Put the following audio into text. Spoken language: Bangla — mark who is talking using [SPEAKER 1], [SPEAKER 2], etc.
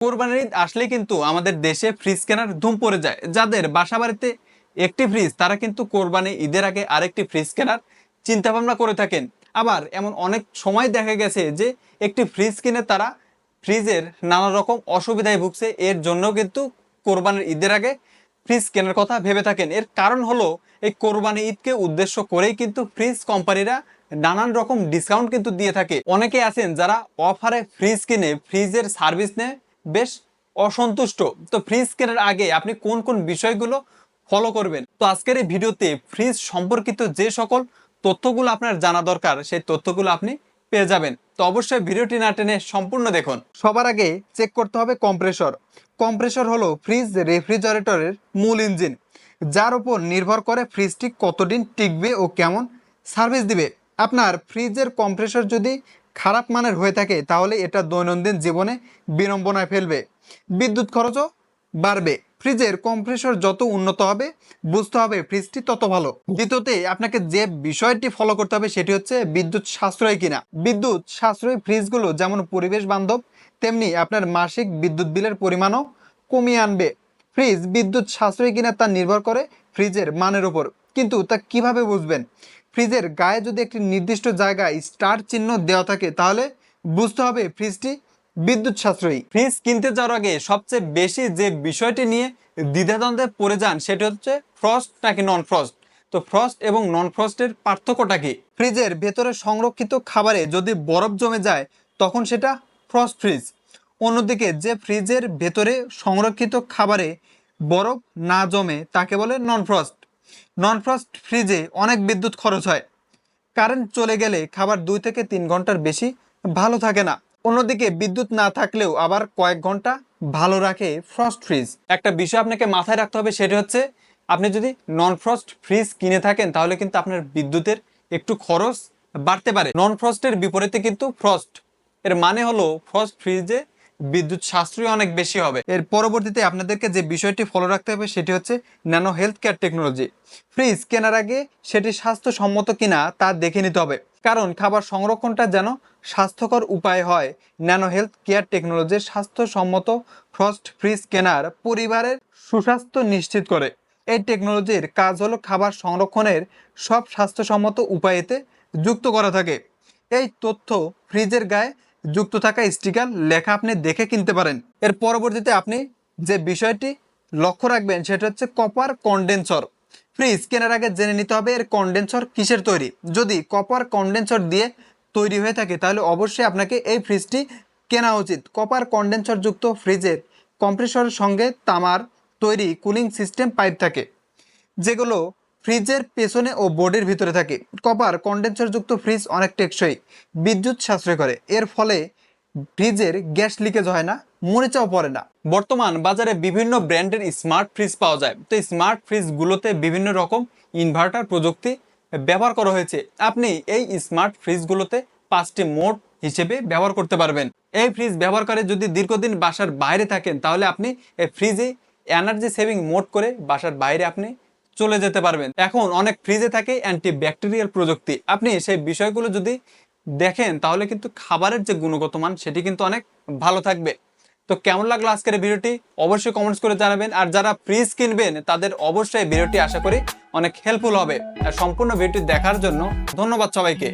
[SPEAKER 1] কোরবানির ঈদ আসলে কিন্তু আমাদের দেশে ফ্রিজ কেনার ধুম পড়ে যায়। যাদের বাসা বাড়িতে একটি ফ্রিজ, তারা কিন্তু কোরবানি ঈদের আগে আরেকটি ফ্রিজ কেনার চিন্তা ভাবনা করে থাকেন। আবার এমন অনেক সময় দেখা গেছে যে একটি ফ্রিজ কিনে তারা ফ্রিজের নানা রকম অসুবিধায় ভুগছে। এর জন্য কিন্তু কোরবানির ঈদের আগে ফ্রিজ কেনার কথা ভেবে থাকেন। এর কারণ হলো এই কোরবানি ঈদকে উদ্দেশ্য করেই কিন্তু ফ্রিজ কোম্পানিরা নানান রকম ডিসকাউন্ট কিন্তু দিয়ে থাকে। অনেকে আছেন যারা অফারে ফ্রিজ কিনে ফ্রিজের সার্ভিস নেয় বেশ অসন্তুষ্ট। তো ফ্রিজ কেনার আগে আপনি কোন কোন বিষয়গুলো ফলো করবেন, তো আজকের এই ভিডিওতে ফ্রিজ সম্পর্কিত যে সকল তথ্যগুলো আপনার জানা দরকার সেই তথ্যগুলো আপনি পেয়ে যাবেন। তো অবশ্যই ভিডিওটি না টেনে সম্পূর্ণ দেখুন। সবার আগে চেক করতে হবে কম্প্রেসর। কম্প্রেসর হলো ফ্রিজ রেফ্রিজারেটরের মূল ইঞ্জিন, যার উপর নির্ভর করে ফ্রিজটি কতদিন টিকবে ও কেমন সার্ভিস দিবে। আপনার ফ্রিজের কম্প্রেসর যদি খারাপ মানের হয়ে থাকে তাহলে এটা দৈনন্দিন জীবনে বিড়ম্বনায় ফেলবে, বিদ্যুৎ খরচও বাড়বে। ফ্রিজের কম্প্রেসর যত উন্নত হবে বুঝতে হবে ফ্রিজটি তত ভালো। দ্বিতীয়তে আপনাকে যে বিষয়টি ফলো করতে হবে সেটি হচ্ছে বিদ্যুৎ সাশ্রয় কিনা। বিদ্যুৎ সাশ্রয়ী ফ্রিজগুলো যেমন পরিবেশ বান্ধব, তেমনি আপনার মাসিক বিদ্যুৎ বিলের পরিমাণও কমিয়ে আনবে। ফ্রিজ বিদ্যুৎ সাশ্রয়ী কিনা তা নির্ভর করে ফ্রিজের মানের উপর। কিন্তু তা কিভাবে বুঝবেন? ফ্রিজের গায়ে যদি একটি নির্দিষ্ট জায়গায় স্টার চিহ্ন দেওয়া থাকে তাহলে বুঝতে হবে ফ্রিজটি বিদ্যুৎ সাশ্রয়ী। ফ্রিজ কিনতে যাওয়ার আগে সবচেয়ে বেশি যে বিষয়টি নিয়ে দ্বিধাদ্বন্দ্বে পড়ে যান সেটি হচ্ছে ফ্রস্ট নাকি নন ফ্রস্ট। তো ফ্রস্ট এবং নন ফ্রস্টের পার্থক্যটা কি? ফ্রিজের ভেতরে সংরক্ষিত খাবারে যদি বরফ জমে যায় তখন সেটা ফ্রস্ট ফ্রিজ। অন্যদিকে যে ফ্রিজের ভেতরে সংরক্ষিত খাবারে বরফ না জমে তাকে বলে নন ফ্রস্ট। নন ফ্রস্ট ফ্রিজে অনেক বিদ্যুৎ খরচ হয়, কারেন্ট চলে গেলে খাবার 2 থেকে 3 ঘন্টার বেশি ভালো থাকে না। অন্যদিকে বিদ্যুৎ না থাকলেও আবার কয়েক ঘন্টা ভালো রাখে ফ্রস্ট ফ্রিজ। একটা বিষয় আপনাকে মাথায় রাখতে হবে সেটি হচ্ছে আপনি যদি নন ফ্রস্ট ফ্রিজ কিনে থাকেন তাহলে কিন্তু আপনার বিদ্যুতের একটু খরচ বাড়তে পারে। নন ফ্রস্টের বিপরীতে কিন্তু ফ্রস্ট, এর মানে হলো ফ্রস্ট ফ্রিজে বিদ্যুৎ সাশ্রয় অনেক বেশি হবে। এর পরবর্তীতে আপনাদেরকে যে বিষয়টি ফলো রাখতে হবে সেটি হচ্ছে nano health care technology. Fridge কেনার আগে সেটি স্বাস্থ্যসম্মত কিনা তা দেখে নিতে হবে, কারণ খাবার সংরক্ষণটা যেন স্বাস্থ্যকর উপায় হয়। ন্যানো হেলথ কেয়ার টেকনোলজির স্বাস্থ্যসম্মত ফ্রস্ট ফ্রিজ কেনার পরিবারের সুস্বাস্থ্য নিশ্চিত করে। এই টেকনোলজির কাজ হলো খাবার সংরক্ষণের সব স্বাস্থ্যসম্মত উপায়েতে যুক্ত করা থাকে। এই তথ্য ফ্রিজের গায়ে যুক্ত থাকা স্টিকার লেখা আপনি দেখে কিনতে পারেন। এর পরবর্তীতে আপনি যে বিষয়টি লক্ষ্য রাখবেন সেটা হচ্ছে কপার কন্ডেন্সর। ফ্রিজ কেনার আগে জেনে নিতে হবে এর কন্ডেন্সর কিসের তৈরি। যদি কপার কন্ডেন্সর দিয়ে তৈরি হয়ে থাকে তাহলে অবশ্যই আপনাকে এই ফ্রিজটি কেনা উচিত। কপার কন্ডেন্সর যুক্ত ফ্রিজের কম্প্রেসরের সঙ্গে তামার তৈরি কুলিং সিস্টেম পাইপ থাকে, যেগুলো ফ্রিজের পেছনে ও বোর্ডের ভিতরে থাকে। কপার কন্ডেন্সারযুক্ত ফ্রিজ অনেক টেকসই, বিদ্যুৎ সাশ্রয় করে। এর ফলে ফ্রিজের গ্যাস লিকেজ হয় না, মরিচাও পড়ে না। বর্তমান বাজারে বিভিন্ন ব্র্যান্ডের স্মার্ট ফ্রিজ পাওয়া যায়। তো স্মার্ট ফ্রিজগুলোতে বিভিন্ন রকম ইনভার্টার প্রযুক্তি ব্যবহার করা হয়েছে। আপনি এই স্মার্ট ফ্রিজগুলোতে 5টি মোড হিসেবে ব্যবহার করতে পারবেন। এই ফ্রিজ ব্যবহার করে যদি দীর্ঘদিন বাসার বাইরে থাকেন তাহলে আপনি এই ফ্রিজে এনার্জি সেভিং মোড করে বাসার বাইরে আপনি চলে যেতে পারবেন। এখন অনেক ফ্রিজে থাকে অ্যান্টি ব্যাকটেরিয়াল প্রযুক্তি। আপনি সেই বিষয়গুলো যদি দেখেন তাহলে কিন্তু খাবারের যে গুণগত মান সেটি কিন্তু অনেক ভালো থাকবে। তো কেমন লাগলো আজকের ভিডিওটি অবশ্যই কমেন্টস করে জানাবেন। আর যারা ফ্রিজ কিনবেন তাদের অবশ্যই ভিডিওটি আশা করি অনেক হেল্পফুল হবে। আর সম্পূর্ণ ভিডিওটি দেখার জন্য ধন্যবাদ সবাইকে।